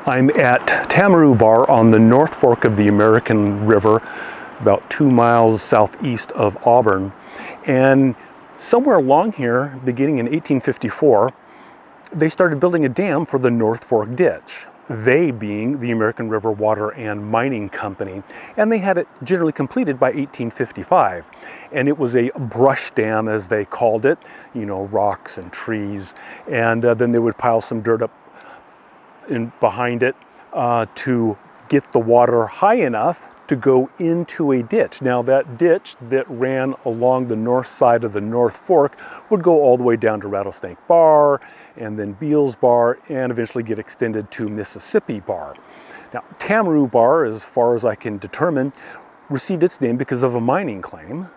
I'm at Tamaroo Bar on the North Fork of the American River, about 2 miles southeast of Auburn. And somewhere along here, beginning in 1854, they started building a dam for the North Fork ditch. They being the American River Water and Mining Company. And they had it generally completed by 1855. And it was a brush dam, as they called it, you know, rocks and trees. And then they would pile some dirt up behind it to get the water high enough to go into a ditch. Now that ditch that ran along the north side of the North Fork would go all the way down to Rattlesnake Bar and then Beals Bar and eventually get extended to Mississippi Bar. Now Tamaroo Bar, as far as I can determine, received its name because of a mining claim.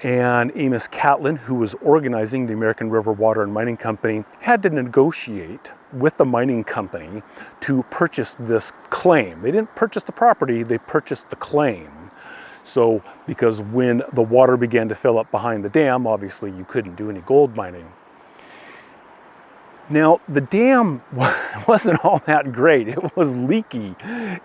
And Amos Catlin, who was organizing the American River Water and Mining Company, had to negotiate with the mining company to purchase this claim. They didn't purchase the property, they purchased the claim. So, because when the water began to fill up behind the dam, obviously you couldn't do any gold mining. Now, the dam wasn't all that great. It was leaky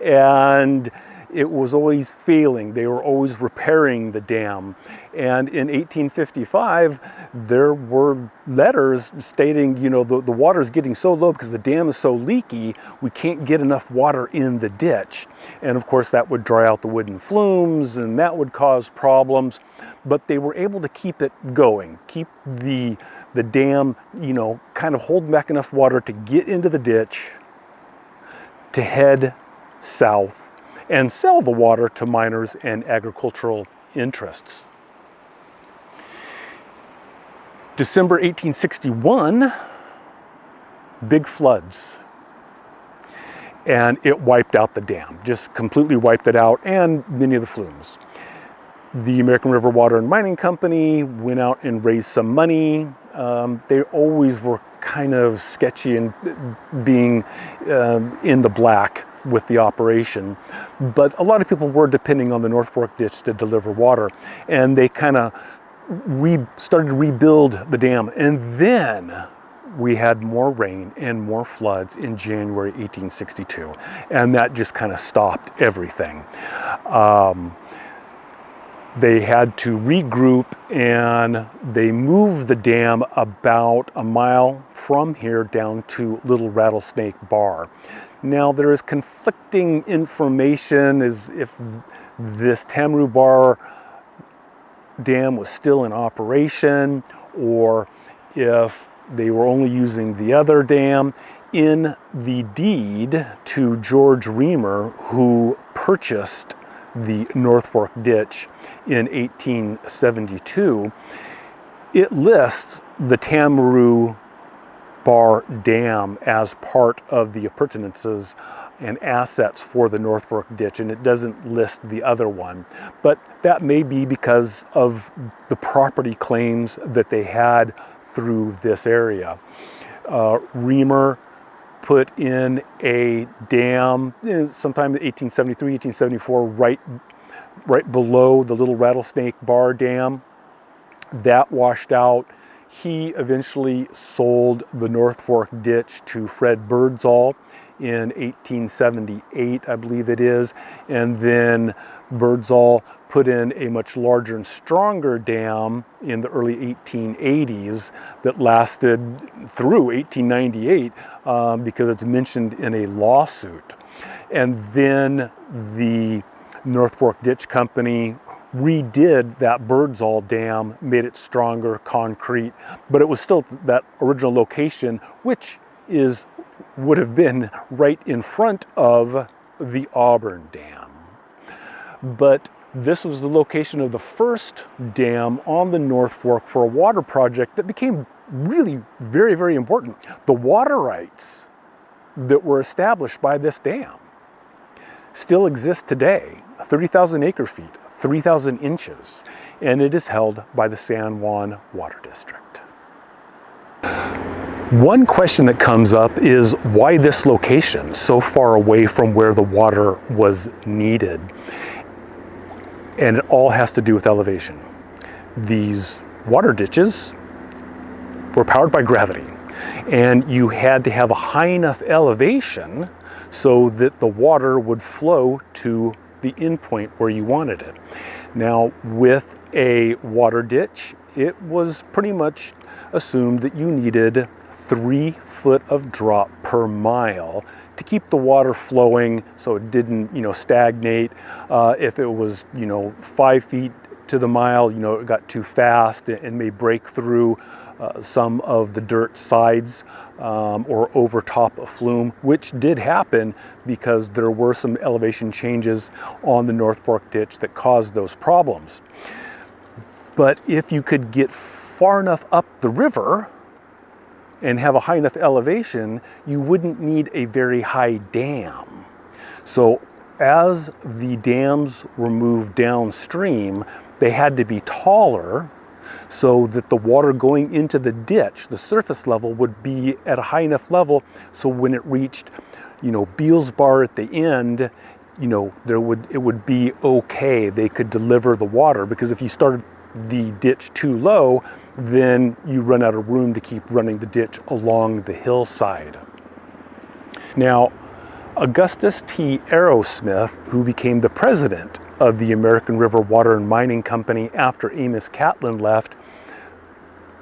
and it was always failing. They were always repairing the dam. And in 1855, there were letters stating, you know, the water's getting so low because the dam is so leaky, we can't get enough water in the ditch. And of course, that would dry out the wooden flumes and that would cause problems. But they were able to keep it going, keep the dam, you know, kind of holding back enough water to get into the ditch, to head south, and sell the water to miners and agricultural interests. December 1861, big floods. And it wiped out the dam, just completely wiped it out and many of the flumes. The American River Water and Mining Company went out and raised some money. They always were kind of sketchy and being in the black with the operation, but a lot of people were depending on the North Fork ditch to deliver water, and they kind of started to rebuild the dam. And then we had more rain and more floods in January 1862, and that just kind of stopped everything. They had to regroup and they moved the dam about a mile from here down to Little Rattlesnake Bar. Now there is conflicting information as if this Tamaroo Bar dam was still in operation or if they were only using the other dam. In the deed to George Reamer, who purchased the North Fork ditch in 1872, it lists the Tamaroo Bar Dam as part of the appurtenances and assets for the North Fork ditch, and it doesn't list the other one. But that may be because of the property claims that they had through this area. Reamer put in a dam sometime in 1873, 1874, right below the Little Rattlesnake Bar Dam. That washed out. He eventually sold the North Fork ditch to Fred Birdsall in 1878, I believe it is. And then Birdsall put in a much larger and stronger dam in the early 1880s that lasted through 1898 because it's mentioned in a lawsuit. And then the North Fork Ditch Company redid that Birdsall Dam, made it stronger, concrete, but it was still that original location, which would have been right in front of the Auburn Dam. But this was the location of the first dam on the North Fork for a water project that became really very, very important. The water rights that were established by this dam still exist today, 30,000 acre feet, 3,000 inches, and it is held by the San Juan Water District. One question that comes up is why this location so far away from where the water was needed? And it all has to do with elevation. These water ditches were powered by gravity, and you had to have a high enough elevation so that the water would flow to the endpoint where you wanted it. Now, with a water ditch, it was pretty much assumed that you needed 3 foot of drop per mile to keep the water flowing so it didn't, stagnate. If it was, 5 feet to the mile, it got too fast and may break through some of the dirt sides or overtop a flume, which did happen because there were some elevation changes on the North Fork ditch that caused those problems. But if you could get far enough up the river and have a high enough elevation, you wouldn't need a very high dam. So as the dams were moved downstream, they had to be taller so that the water going into the ditch, the surface level, would be at a high enough level so when it reached, Beals Bar at the end, it would be okay. They could deliver the water, because if you started the ditch too low, then you run out of room to keep running the ditch along the hillside. Now, Augustus T. Arrowsmith, who became the president of the American River Water and Mining Company after Amos Catlin left,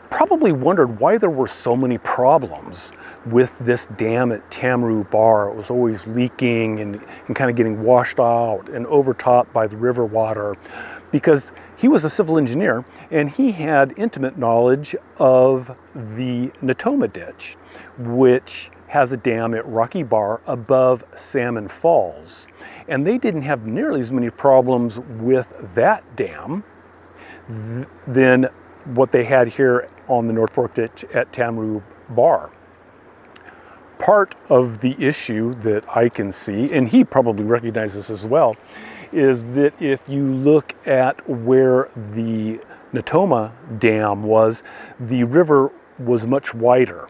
probably wondered why there were so many problems with this dam at Tamaroo Bar. It was always leaking and kind of getting washed out and overtopped by the river water, because he was a civil engineer and he had intimate knowledge of the Natoma Ditch, which has a dam at Rocky Bar above Salmon Falls. And they didn't have nearly as many problems with that dam than what they had here on the North Fork Ditch at Tamaroo Bar. Part of the issue that I can see, and he probably recognizes as well, is that if you look at where the Natoma Dam was, the river was much wider.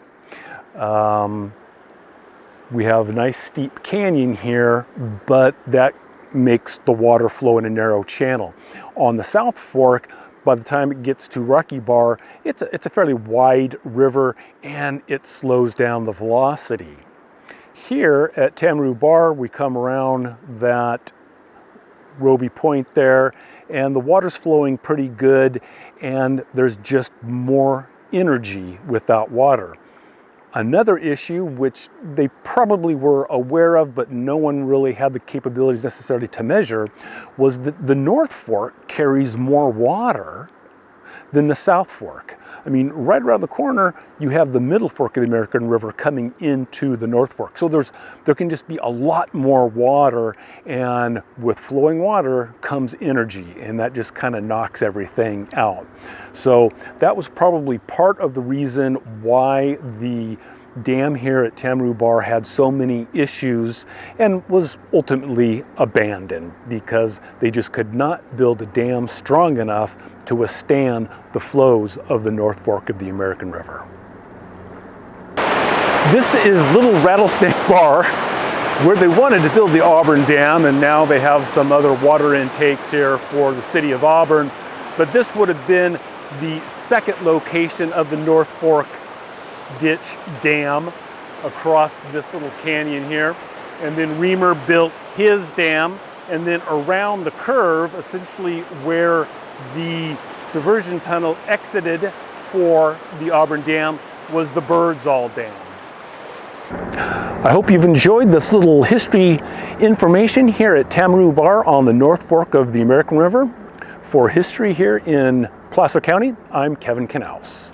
We have a nice steep canyon here, but that makes the water flow in a narrow channel. On the South Fork, by the time it gets to Rocky Bar, it's a fairly wide river and it slows down the velocity. Here at Tamaroo Bar, we come around that Roby Point there, and the water's flowing pretty good, and there's just more energy with that water. Another issue, which they probably were aware of, but no one really had the capabilities necessarily to measure, was that the North Fork carries more water than the South Fork. I mean, right around the corner, you have the Middle Fork of the American River coming into the North Fork. So there can just be a lot more water, and with flowing water comes energy, and that just kind of knocks everything out. So that was probably part of the reason why the dam here at Tamaroo Bar had so many issues and was ultimately abandoned, because they just could not build a dam strong enough to withstand the flows of the North Fork of the American River. This is Little Rattlesnake Bar, where they wanted to build the Auburn Dam, and now they have some other water intakes here for the city of Auburn. But this would have been the second location of the North Fork Ditch Dam across this little canyon here. And then Reamer built his dam, and then around the curve, essentially where the diversion tunnel exited for the Auburn Dam, was the Birdsall Dam. I hope you've enjoyed this little history information here at Tamaroo Bar on the North Fork of the American River. For history here in Placer County, I'm Kevin Knaus.